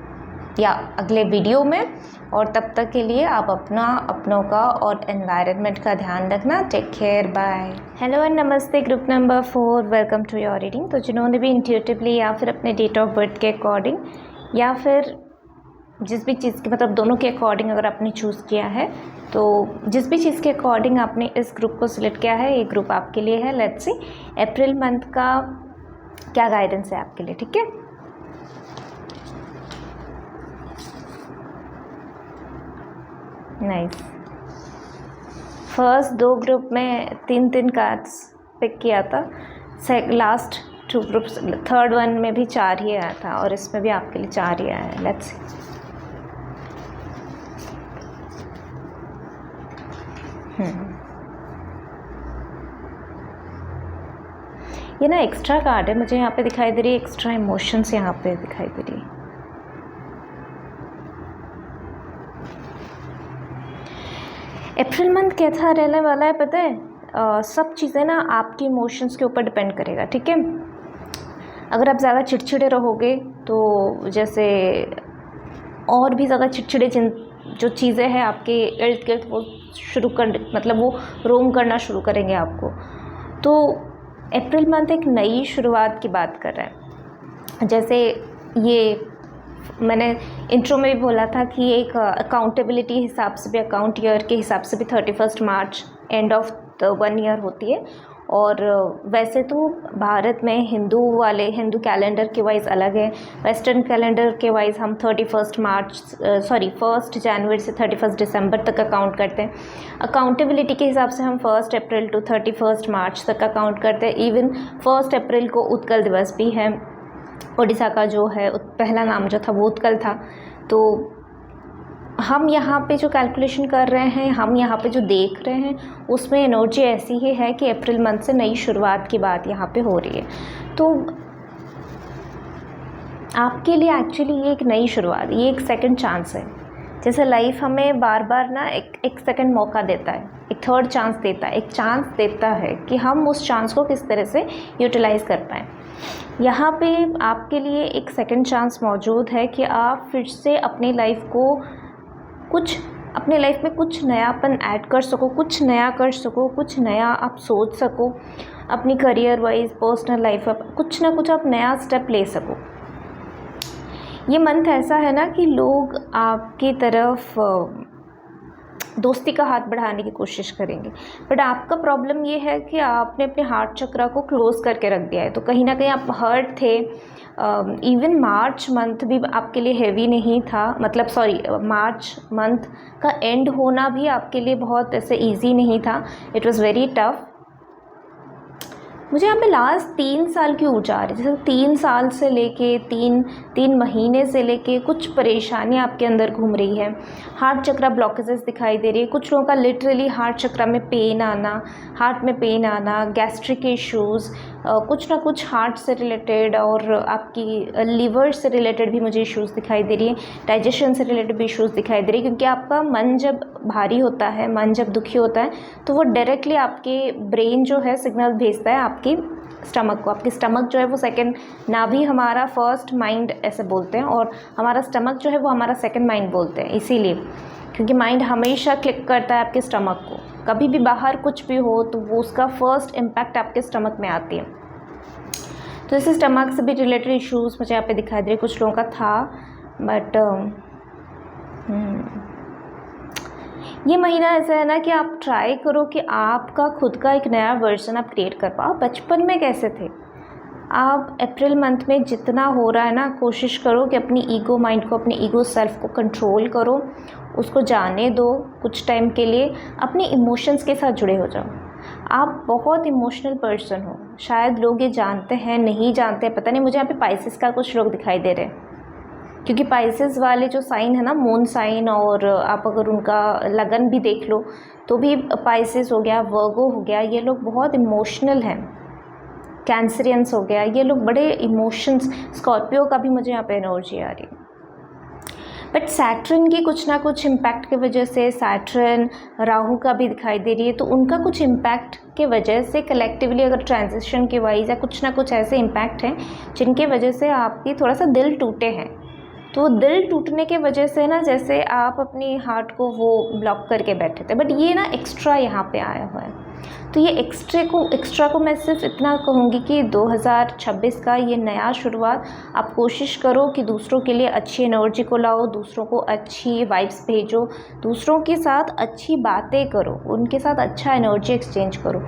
या अगले वीडियो में, और तब तक के लिए आप अपनों का और एनवायरनमेंट का ध्यान रखना। Take care, bye. Hello and नमस्ते, group number 4, welcome to your reading. तो जिन्होंने भी इंट्यूटिवली या फिर अपने डेट ऑफ बर्थ के अकॉर्डिंग या फिर जिस भी चीज़ की, मतलब दोनों के अकॉर्डिंग अगर आपने चूज़ किया है, तो जिस भी चीज़ के अकॉर्डिंग आपने इस ग्रुप को सिलेक्ट किया है, ये ग्रुप आपके लिए है। लेट्स सी अप्रैल मंथ का क्या गाइडेंस है आपके लिए, ठीक है। नाइस। फर्स्ट 2 ग्रुप में 3 कार्ड्स पिक किया था, लास्ट 2 ग्रुप्स, थर्ड वन में भी 4 ही आया था, और इसमें भी आपके लिए 4 ही आया है। Let's see. ये ना एक्स्ट्रा कार्ड है, मुझे यहाँ पे दिखाई दे रही है, एक्स्ट्रा इमोशंस यहाँ पे दिखाई दे रही है। अप्रैल मंथ कैसा रहने वाला है पता है? सब चीज़ें ना आपके इमोशंस के ऊपर डिपेंड करेगा, ठीक है। अगर आप ज़्यादा चिड़चिड़े रहोगे तो जैसे और भी ज़्यादा चिड़चिड़े जो चीज़ें हैं आपके इर्द गिर्द वो मतलब वो रोम करना शुरू करेंगे आपको। तो अप्रैल मंथ एक नई शुरुआत की बात कर रहा है। जैसे ये मैंने इंट्रो में भी बोला था कि एक अकाउंटेबिलिटी हिसाब से भी, अकाउंट ईयर के हिसाब से भी 31 मार्च एंड ऑफ द 1 ईयर होती है। और वैसे तो भारत में हिंदू कैलेंडर के वाइज अलग है। वेस्टर्न कैलेंडर के वाइज हम 1 जनवरी से 31 दिसंबर तक अकाउंट करते हैं। अकाउंटेबिलिटी के हिसाब से हम 1 अप्रैल टू 31 मार्च तक अकाउंट करते हैं। इवन 1 अप्रैल को उत्कल दिवस भी है। उड़ीसा का जो है पहला नाम जो था वो उत्कल था। तो हम यहाँ पे जो कैलकुलेशन कर रहे हैं, हम यहाँ पे जो देख रहे हैं, उसमें एनर्जी ऐसी ही है कि अप्रैल मंथ से नई शुरुआत की बात यहाँ पे हो रही है। तो आपके लिए एक्चुअली ये एक नई शुरुआत, ये एक सेकंड चांस है। जैसे लाइफ हमें बार बार ना एक सेकंड मौका देता है, एक थर्ड चांस देता है, एक चांस देता है कि हम उस चांस को किस तरह से यूटिलाइज़ कर पाएँ। यहाँ पे आपके लिए एक सेकंड चांस मौजूद है कि आप फिर से अपनी लाइफ में कुछ नयापन ऐड कर सको, कुछ नया कर सको, कुछ नया आप सोच सको, अपनी करियर वाइज, पर्सनल लाइफ में कुछ ना कुछ आप नया स्टेप ले सको। ये मंथ ऐसा है ना कि लोग आपकी तरफ दोस्ती का हाथ बढ़ाने की कोशिश करेंगे, बट आपका प्रॉब्लम ये है कि आपने अपने हार्ट चक्रा को क्लोज़ करके रख दिया है। तो कहीं ना कहीं आप हर्ट थे। इवन मार्च मंथ भी आपके लिए हेवी नहीं था, मतलब मार्च मंथ का एंड होना भी आपके लिए बहुत ऐसे इजी नहीं था। It was very tough. मुझे यहाँ पे लास्ट 3 साल की ऊर्जा आ रही है। जैसे 3 साल से लेके 3 महीने से लेके कुछ परेशानियाँ आपके अंदर घूम रही है। हार्ट चक्रा ब्लॉकेजेस दिखाई दे रही है। कुछ लोगों का लिटरली हार्ट चक्रा में पेन आना, हार्ट में पेन आना, गैस्ट्रिक इश्यूज़, कुछ ना कुछ हार्ट से रिलेटेड और आपकी लिवर से रिलेटेड भी मुझे इश्यूज़ दिखाई दे रही है, डाइजेशन से रिलेटेड भी इश्यूज़ दिखाई दे रही है, क्योंकि आपका मन जब भारी होता है, मन जब दुखी होता है तो वो डायरेक्टली आपके ब्रेन जो है सिग्नल भेजता है आपकी स्टमक को। आपकी स्टमक जो है वो सेकंड, नाभि हमारा फर्स्ट माइंड ऐसे बोलते हैं, और हमारा स्टमक जो है वो हमारा सेकंड माइंड बोलते हैं, इसीलिए क्योंकि माइंड हमेशा क्लिक करता है आपके स्टमक को। कभी भी बाहर कुछ भी हो तो वो उसका फर्स्ट इम्पैक्ट आपके स्टमक में आती है। तो इस स्टमक से भी रिलेटेड इश्यूज़ मुझे यहाँ पे दिखाई दे रहे, कुछ लोगों का था, बट ये महीना ऐसा है ना कि आप ट्राई करो कि आपका खुद का एक नया वर्जन आप क्रिएट कर पाओ। बचपन में कैसे थे आप, अप्रैल मंथ में जितना हो रहा है ना, कोशिश करो कि अपनी ईगो माइंड को, अपनी ईगो सेल्फ को कंट्रोल करो, उसको जाने दो कुछ टाइम के लिए, अपने इमोशंस के साथ जुड़े हो जाओ। आप बहुत इमोशनल पर्सन हो, शायद लोग ये जानते हैं, नहीं जानते, पता नहीं। मुझे यहाँ पे पाइसेस का कुछ लोग दिखाई दे रहे हैं, क्योंकि पाइसेस वाले जो साइन है ना, मून साइन, और आप अगर उनका लगन भी देख लो तो भी पाइसेस हो गया, वर्गो हो गया, ये लोग बहुत इमोशनल हैं। कैंसरियंस हो गया, ये लोग बड़े इमोशंस, स्कॉर्पियो का भी मुझे यहाँ पे एनर्जी आ रही है। बट सैटर्न की कुछ ना कुछ इम्पैक्ट की वजह से, सैटर्न राहु का भी दिखाई दे रही है, तो उनका कुछ इम्पैक्ट के वजह से कलेक्टिवली अगर ट्रांजिशन के वाइज या कुछ ना कुछ ऐसे इम्पैक्ट हैं जिनके वजह से आपकी थोड़ा सा दिल टूटे हैं। तो दिल टूटने के वजह से ना, जैसे आप अपनी हार्ट को वो ब्लॉक करके बैठे थे, बट ये ना एक्स्ट्रा यहाँ पे आया हुआ है। तो ये एक्स्ट्रा को मैं सिर्फ इतना कहूँगी कि 2026 का ये नया शुरुआत, आप कोशिश करो कि दूसरों के लिए अच्छी एनर्जी को लाओ, दूसरों को अच्छी वाइब्स भेजो, दूसरों के साथ अच्छी बातें करो, उनके साथ अच्छा एनर्जी एक्सचेंज करो,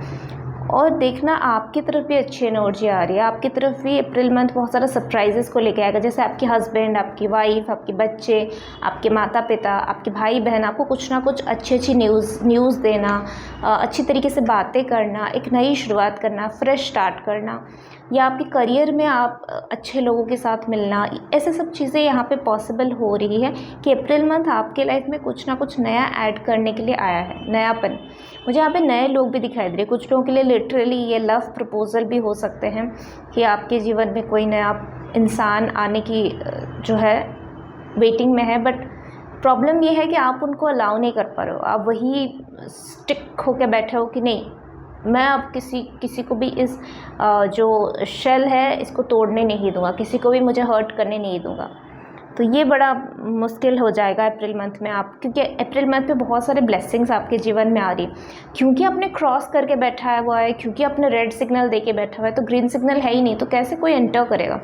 और देखना आपकी तरफ भी अच्छी एनर्जी आ रही है। आपकी तरफ भी अप्रैल मंथ बहुत सारा सरप्राइजेस को लेके आएगा, जैसे आपके हस्बैंड, आपकी वाइफ, आपके बच्चे, आपके माता पिता, आपके भाई बहन आपको कुछ ना कुछ अच्छी न्यूज़ देना, अच्छी तरीके से बातें करना, एक नई शुरुआत करना, फ्रेश स्टार्ट करना, या आपके करियर में आप अच्छे लोगों के साथ मिलना, ऐसे सब चीज़ें यहाँ पे पॉसिबल हो रही है कि अप्रैल मंथ आपके लाइफ में कुछ ना कुछ नया ऐड करने के लिए आया है, नयापन। मुझे यहाँ पे नए लोग भी दिखाई दे रहे, कुछ लोगों के लिए लिटरली ये लव प्रपोजल भी हो सकते हैं कि आपके जीवन में कोई नया इंसान आने की जो है वेटिंग में है, बट प्रॉब्लम ये है कि आप उनको अलाउ नहीं कर पा रहे हो। आप वही स्टिक होकर बैठे हो कि नहीं, मैं अब किसी को भी इस जो शेल है इसको तोड़ने नहीं दूंगा, किसी को भी मुझे हर्ट करने नहीं दूंगा। तो ये बड़ा मुश्किल हो जाएगा अप्रैल मंथ में आप, क्योंकि अप्रैल मंथ में बहुत सारे ब्लेसिंग्स आपके जीवन में आ रही, क्योंकि आपने क्रॉस करके बैठा हुआ है, क्योंकि आपने रेड सिग्नल दे के बैठा हुआ है, तो ग्रीन सिग्नल है ही नहीं, तो कैसे कोई एंटर करेगा,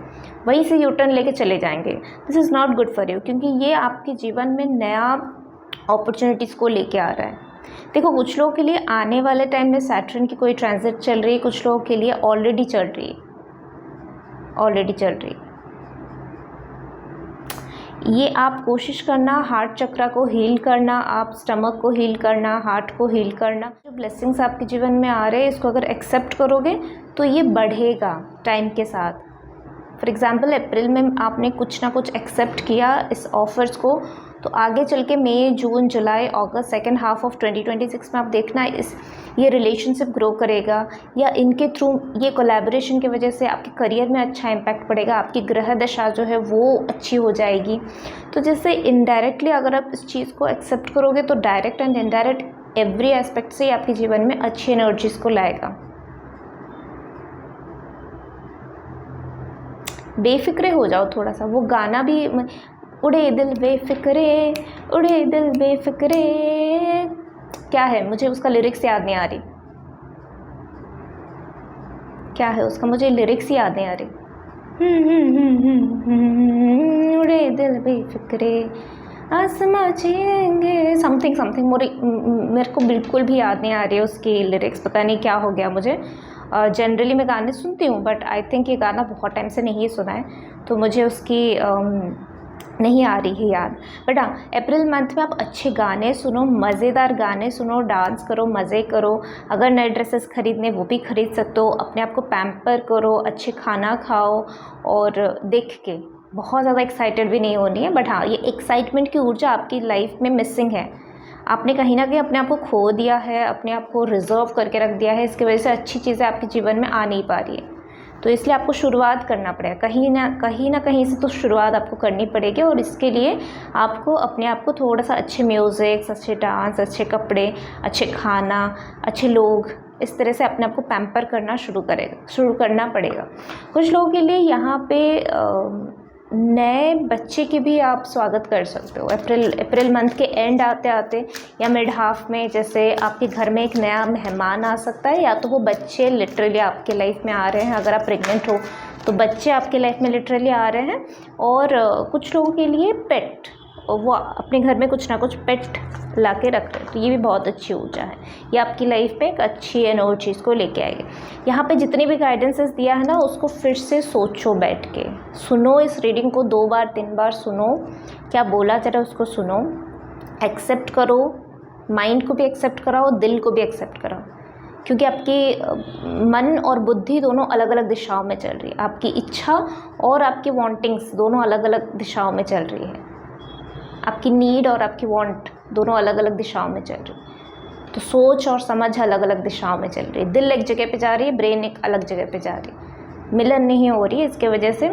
वहीं से यू टर्न लेके चले जाएंगे। This is not good for you, क्योंकि ये आपके जीवन में नया अपॉर्चुनिटीज़ को लेके आ रहा है। देखो, कुछ लोगों के लिए आने वाले टाइम में सैटर्न की कोई ट्रांजिट चल रही है, कुछ लोगों के लिए ऑलरेडी चल रही है। ये आप कोशिश करना, हार्ट चक्रा को हील करना, आप स्टमक को हील करना, हार्ट को हील करना। जो ब्लेसिंग्स आपके जीवन में आ रहे हैं, इसको अगर एक्सेप्ट करोगे तो ये बढ़ेगा टाइम के साथ। फॉर एग्ज़ाम्पल, अप्रैल में आपने कुछ ना कुछ एक्सेप्ट किया इस ऑफ़र्स को, तो आगे चल के मई, जून, जुलाई, अगस्त, सेकेंड हाफ ऑफ 2026 में आप देखना ये रिलेशनशिप ग्रो करेगा, या इनके थ्रू ये कोलैबोरेशन की वजह से आपके करियर में अच्छा इम्पैक्ट पड़ेगा, आपकी ग्रह दशा जो है वो अच्छी हो जाएगी। तो जैसे इनडायरेक्टली अगर आप इस चीज़ को एक्सेप्ट करोगे, तो direct and indirect every aspect से आपके जीवन में अच्छी एनर्जीज़ को लाएगा। बेफिक्रे हो जाओ थोड़ा सा। वो गाना भी, उड़े दिल बेफिक्रे, उड़े दिल बेफिक्रे, क्या है, मुझे उसका लिरिक्स याद नहीं आ रही, क्या है उसका, मुझे लिरिक्स याद नहीं आ रही। उड़े दिल बेफिक्रे, आसमां छीनेंगे, समथिंग मेरे को बिल्कुल भी याद नहीं आ रही है उसकी लिरिक्स, पता नहीं क्या हो गया मुझे। जनरली मैं गाने सुनती हूँ, बट आई थिंक ये गाना बहुत टाइम से नहीं सुना है, तो मुझे उसकी नहीं आ रही है याद। बट हाँ, अप्रैल मंथ में आप अच्छे गाने सुनो, मज़ेदार गाने सुनो, डांस करो, मज़े करो। अगर नए ड्रेसेस खरीदने वो भी खरीद सकते हो, अपने आप को पैम्पर करो, अच्छे खाना खाओ, और देख के बहुत ज़्यादा एक्साइटेड भी नहीं होनी है, बट हाँ, ये एक्साइटमेंट की ऊर्जा आपकी लाइफ में मिसिंग है। आपने कहीं ना कहीं अपने आप को खो दिया है, अपने आप को रिजर्व करके रख दिया है, इसकी वजह से अच्छी चीज़ें आपके जीवन में आ नहीं पा रही है। तो इसलिए आपको शुरुआत करना पड़ेगा, कहीं ना कहीं से तो शुरुआत आपको करनी पड़ेगी। और इसके लिए आपको अपने आप को थोड़ा सा अच्छे म्यूज़िक, अच्छे डांस, अच्छे कपड़े, अच्छे खाना, अच्छे लोग, इस तरह से अपने आप को पैम्पर करना शुरू करना पड़ेगा। कुछ लोगों के लिए यहाँ पे नए बच्चे की भी आप स्वागत कर सकते हो। अप्रैल मंथ के एंड आते आते या मिड हाफ में, जैसे आपके घर में एक नया मेहमान आ सकता है, या तो वो बच्चे लिटरली आपके लाइफ में आ रहे हैं। अगर आप प्रेग्नेंट हो तो बच्चे आपके लाइफ में लिटरली आ रहे हैं। और कुछ लोगों के लिए पेट, वो अपने घर में कुछ ना कुछ पेट ला के रख रहे हैं, तो ये भी बहुत अच्छी ऊर्जा है। ये आपकी लाइफ में एक अच्छी एनर्जीज़ को लेके आएगी। यहाँ पे जितनी भी गाइडेंसेस दिया है ना, उसको फिर से सोचो, बैठ के सुनो, इस रीडिंग को 2 बार 3 बार सुनो, क्या बोला जरा उसको सुनो, एक्सेप्ट करो, माइंड को भी एक्सेप्ट कराओ, दिल को भी एक्सेप्ट कराओ। क्योंकि आपकी मन और बुद्धि दोनों अलग अलग दिशाओं में चल रही है, आपकी इच्छा और आपकी वांटिंग्स दोनों अलग अलग दिशाओं में चल रही है, आपकी नीड और आपकी वांट दोनों अलग अलग दिशाओं में चल रही है। तो सोच और समझ अलग अलग दिशाओं में चल रही है, दिल एक जगह पे जा रही है, ब्रेन एक अलग जगह पे जा रही है, मिलन नहीं हो रही है। इसके वजह से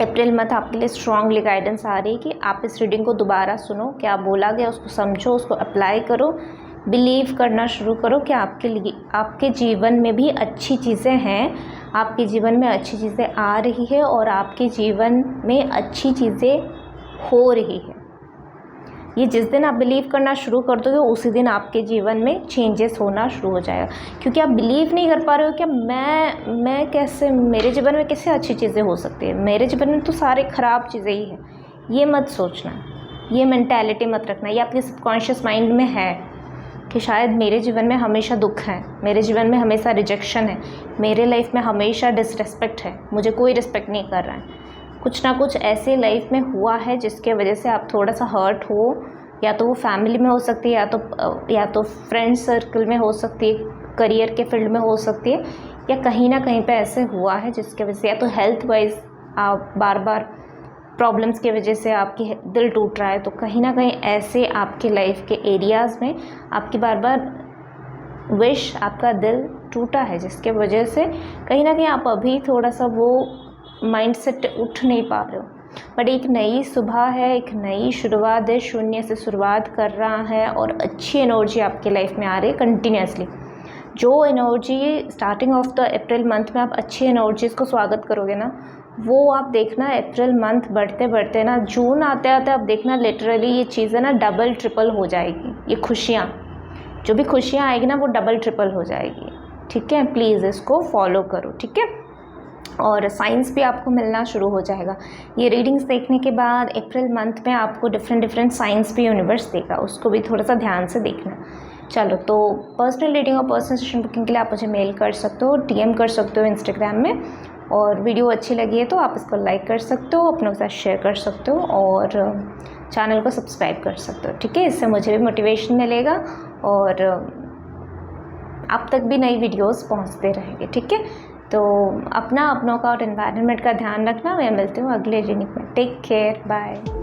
अप्रैल मंथ आपके लिए स्ट्रांगली गाइडेंस आ रही है कि आप इस रीडिंग को दोबारा सुनो, क्या बोला गया उसको समझो, उसको अप्लाई करो, बिलीव करना शुरू करो कि आपके जीवन में भी अच्छी चीज़ें हैं, आपके जीवन में अच्छी चीज़ें आ रही है और आपके जीवन में अच्छी चीज़ें हो रही है। ये जिस दिन आप बिलीव करना शुरू कर दोगे, उसी दिन आपके जीवन में चेंजेस होना शुरू हो जाएगा। क्योंकि आप बिलीव नहीं कर पा रहे हो कि मैं कैसे, मेरे जीवन में कैसे अच्छी चीज़ें हो सकती है, मेरे जीवन में तो सारे ख़राब चीज़ें ही हैं। ये मत सोचना, ये मेंटालिटी मत रखना। ये आपके सबकॉन्शियस माइंड में है कि शायद मेरे जीवन में हमेशा दुख है, मेरे जीवन में हमेशा रिजेक्शन है, मेरे लाइफ में हमेशा डिसरिस्पेक्ट है, मुझे कोई रिस्पेक्ट नहीं कर रहा है। कुछ ना कुछ ऐसे लाइफ में हुआ है जिसके वजह से आप थोड़ा सा हर्ट हो, या तो वो फैमिली में हो सकती है, या तो फ्रेंड सर्कल में हो सकती है, करियर के फील्ड में हो सकती है, या कहीं ना कहीं पे ऐसे हुआ है जिसके वजह से, या तो हेल्थ वाइज आप बार बार प्रॉब्लम्स की वजह से आपकी दिल टूट रहा है। तो कहीं ना कहीं ऐसे आपके लाइफ के एरियाज़ में आपकी बार बार विश, आपका दिल टूटा है, जिसके वजह से कहीं ना कहीं आप अभी थोड़ा सा वो माइंड सेट उठ नहीं पा रहे हो। बट एक नई सुबह है, एक नई शुरुआत है, शून्य से शुरुआत कर रहा है और अच्छी एनर्जी आपके लाइफ में आ रही है कंटिन्यूसली। जो energy starting of the April month में आप अच्छी एनर्जीज़ को स्वागत करोगे ना, वो आप देखना अप्रैल मंथ बढ़ते बढ़ते ना, जून आते आते आप देखना लिटरली ये चीज़ें ना डबल ट्रिपल हो जाएगी। ये खुशियाँ, जो भी खुशियाँ आएगी ना, वो डबल ट्रिपल हो जाएगी। ठीक है, प्लीज़ इसको फॉलो करो। ठीक है, और साइंस भी आपको मिलना शुरू हो जाएगा। ये रीडिंग्स देखने के बाद अप्रैल मंथ में आपको डिफरेंट साइंस भी यूनिवर्स देगा, उसको भी थोड़ा सा ध्यान से देखना। चलो, तो पर्सनल रीडिंग और पर्सनल सेशन बुकिंग के लिए आप मुझे मेल कर सकते हो, DM कर सकते हो इंस्टाग्राम में। और वीडियो अच्छी लगी है तो आप इसको लाइक कर सकते हो, अपनों के साथ शेयर कर सकते हो और चैनल को सब्सक्राइब कर सकते हो। ठीक है, इससे मुझे भी मोटिवेशन मिलेगा और आप तक भी नई वीडियोस पहुंचते रहेंगे। ठीक है, तो अपनों का और एनवायरनमेंट का ध्यान रखना। मैं मिलती हूँ अगले रीडिंग में। Take care, bye.